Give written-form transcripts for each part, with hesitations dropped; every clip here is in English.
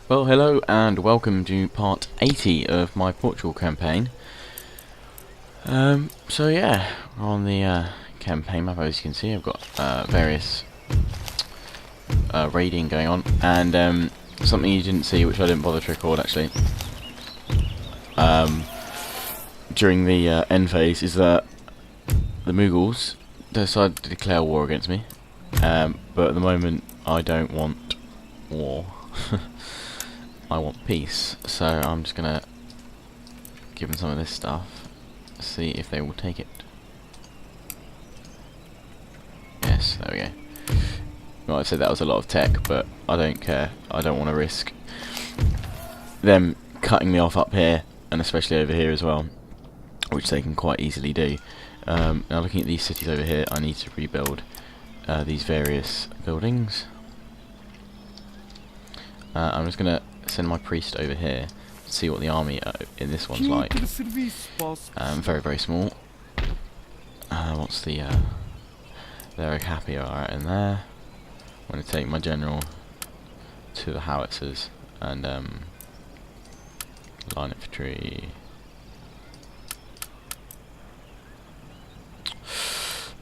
Well, hello and welcome to part 80 of my Portugal campaign. So yeah, on the campaign map, as you can see, I've got various raiding going on, and something you didn't see, which I didn't bother to record actually, during the end phase, is that the Mughals decided to declare war against me, but at the moment I don't want war. I want peace, so I'm just gonna give them some of this stuff, see if they will take it. Yes, there we go. Well, I said that was a lot of tech, but I don't care. I don't want to risk them cutting me off up here, and especially over here as well, which they can quite easily do. Now looking at these cities over here, I need to rebuild these various buildings. I'm just gonna send my priest over here to see what the army in this one's like. Very, very small. What's the they're happy alright in there. I'm going to take my general to the howitzers and line infantry.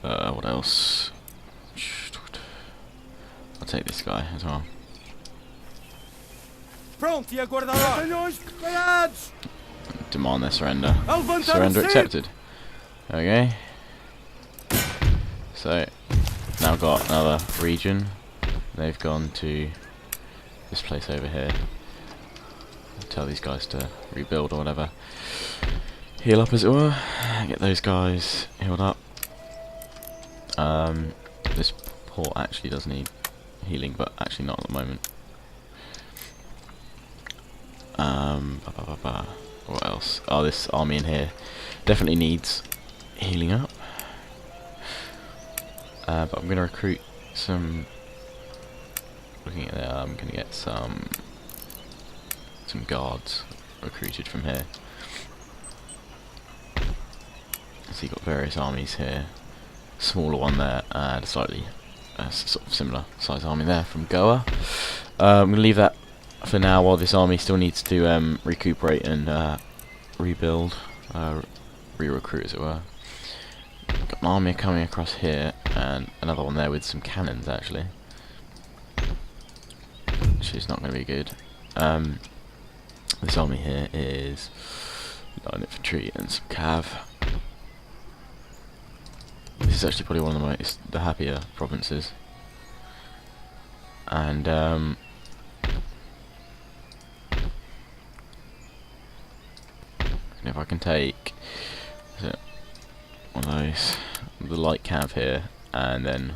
What else? I'll take this guy as well. Demand their surrender. Surrender accepted. Okay. So now got another region. They've gone to this place over here. I'll tell these guys to rebuild or whatever. Heal up, as it were. Get those guys healed up. This port actually does need healing, but actually not at the moment. What else? Oh, this army in here definitely needs healing up. But I'm going to recruit some. Looking at that, I'm going to get some guards recruited from here. So you've got various armies here. Smaller one there, and a slightly sort of similar size army there from Goa. I'm going to leave that for now, while this army still needs to recuperate and rebuild, re-recruit as it were. Got an army coming across here, and another one there with some cannons actually, which is not going to be good. This army here is line infantry and some cav. This is actually probably one of the happier provinces, and if I can take one of those, the light cav here, and then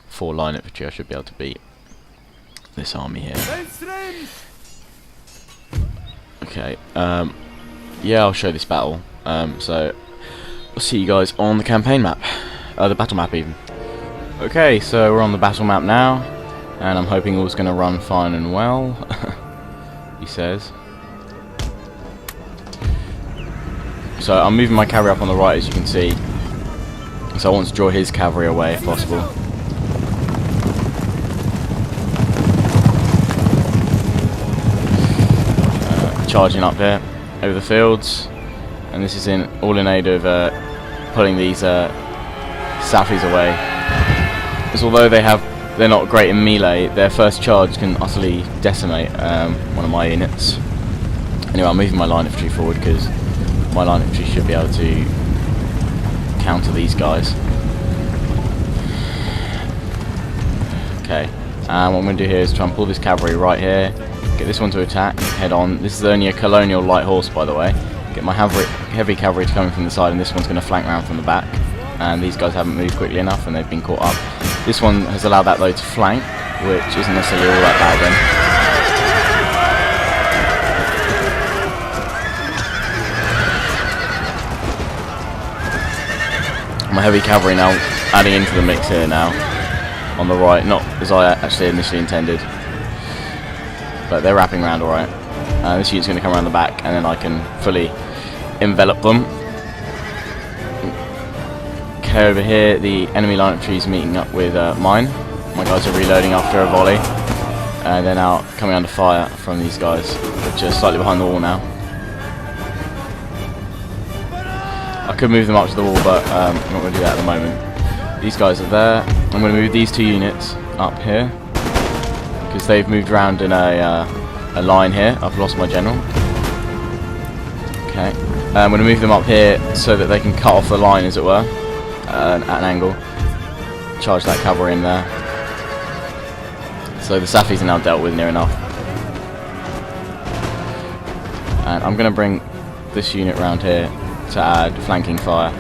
4 line infantry, I should be able to beat this army here. Okay, yeah, I'll show this battle. So I'll see you guys on the campaign map, the battle map even. Okay, so we're on the battle map now, and I'm hoping all's going to run fine and well. He says. So I'm moving my cavalry up on the right, as you can see. So I want to draw his cavalry away if possible. Charging up there over the fields, and this is all in aid of pulling these Safis away. Because although they're not great in melee, their first charge can utterly decimate one of my units. Anyway, I'm moving my line infantry forward because my line infantry should be able to counter these guys. Okay, and what I'm going to do here is try and pull this cavalry right here, get this one to attack, head on. This is only a colonial light horse, by the way. Get my heavy cavalry to come in from the side, and this one's going to flank round from the back. And these guys haven't moved quickly enough, and they've been caught up. This one has allowed that though to flank, which isn't necessarily all that bad then. My heavy cavalry now adding into the mix here now on the right, not as I actually initially intended, but they're wrapping around alright. This unit's going to come around the back, and then I can fully envelop them. Okay, over here the enemy line infantry is meeting up with mine. My guys are reloading after a volley. and they're now coming under fire from these guys, which are slightly behind the wall now. I could move them up to the wall, but I'm not going to do that at the moment. These guys are there. I'm going to move these 2 units up here because they've moved around in a line here. I've lost my general. Okay, I'm going to move them up here so that they can cut off the line, as it were, at an angle. Charge that cavalry in there. So the Safis are now dealt with near enough. And I'm going to bring this unit around here to add flanking fire,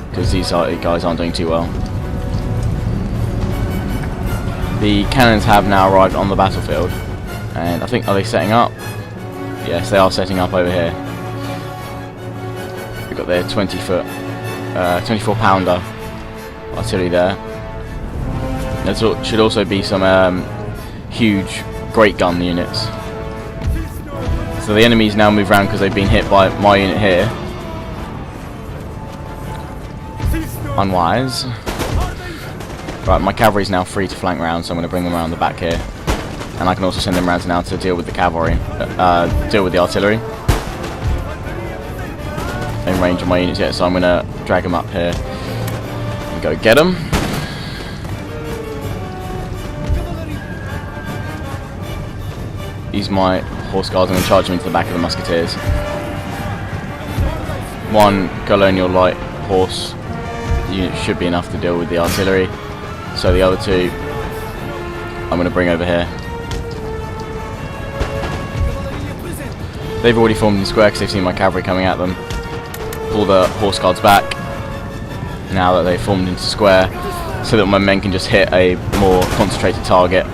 because these guys aren't doing too well. The cannons have now arrived on the battlefield, and I think, are they setting up? Yes, they are setting up over here. We've got their 24 pounder artillery there. There should also be some huge great gun units. So the enemies now move around because they've been hit by my unit here. Unwise. Right, my cavalry is now free to flank round, so I'm going to bring them around the back here. And I can also send them around now to deal with the cavalry, deal with the artillery. In range of my units yet, so I'm going to drag them up here and go get them. Use my horse guards and charge them into the back of the musketeers. 1 colonial light horse unit should be enough to deal with the artillery. So the other 2 I'm going to bring over here. They've already formed in square because they've seen my cavalry coming at them. Pull the horse guards back now that they've formed into square, so that my men can just hit a more concentrated target.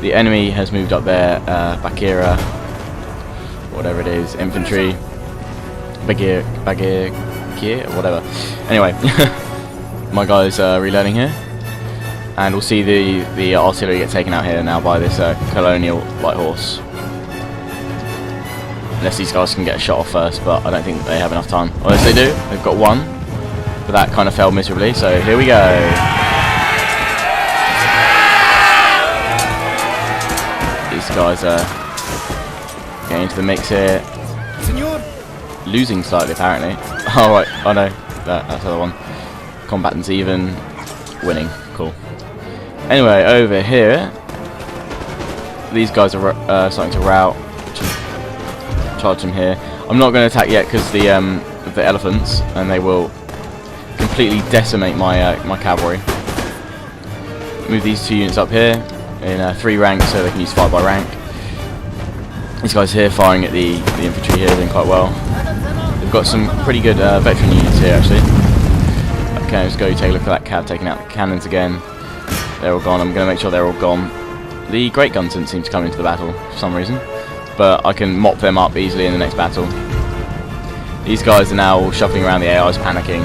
The enemy has moved up there, Bakira, whatever it is, infantry, Bagir, whatever. Anyway, my guys are reloading here, and we'll see the artillery get taken out here now by this colonial light horse. Unless these guys can get a shot off first, but I don't think they have enough time. Or yes, they do. They've got 1, but that kind of failed miserably. So here we go. These guys are getting into the mix here. Losing slightly, apparently. Oh, right. Oh, no. That's the other one. Combatants even. Winning. Cool. Anyway, over here, these guys are starting to rout. Charge them here. I'm not going to attack yet because the elephants, and they will completely decimate my my cavalry. Move these 2 units up here in 3 ranks so they can use fire by rank. These guys here firing at the infantry here, doing quite well. They've got some pretty good veteran units here actually. Okay, let's go take a look at that cav taking out the cannons again. They're all gone. I'm going to make sure they're all gone. The great guns didn't seem to come into the battle for some reason, but I can mop them up easily in the next battle. These guys are now all shuffling around, the AI's panicking.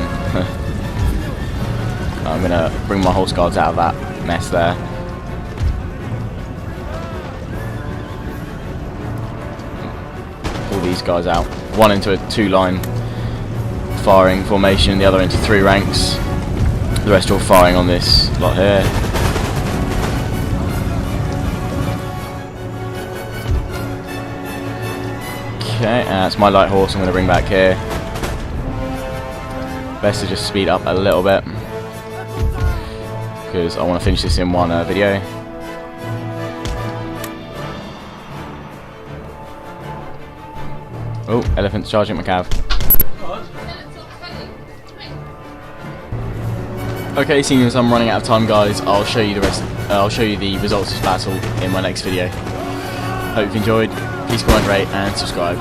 I'm going to bring my horse guards out of that mess there. Pull these guys out. 1 into a 2-line firing formation, the other into 3 ranks. The rest are all firing on this lot here. Okay, that's my light horse I'm going to bring back here. Best to just speed up a little bit, because I want to finish this in one video. Oh, elephant's charging my cav. Okay, seeing as I'm running out of time, guys, I'll show you the rest. I'll show you the results of this battle in my next video. Hope you've enjoyed. Please comment, rate, and subscribe.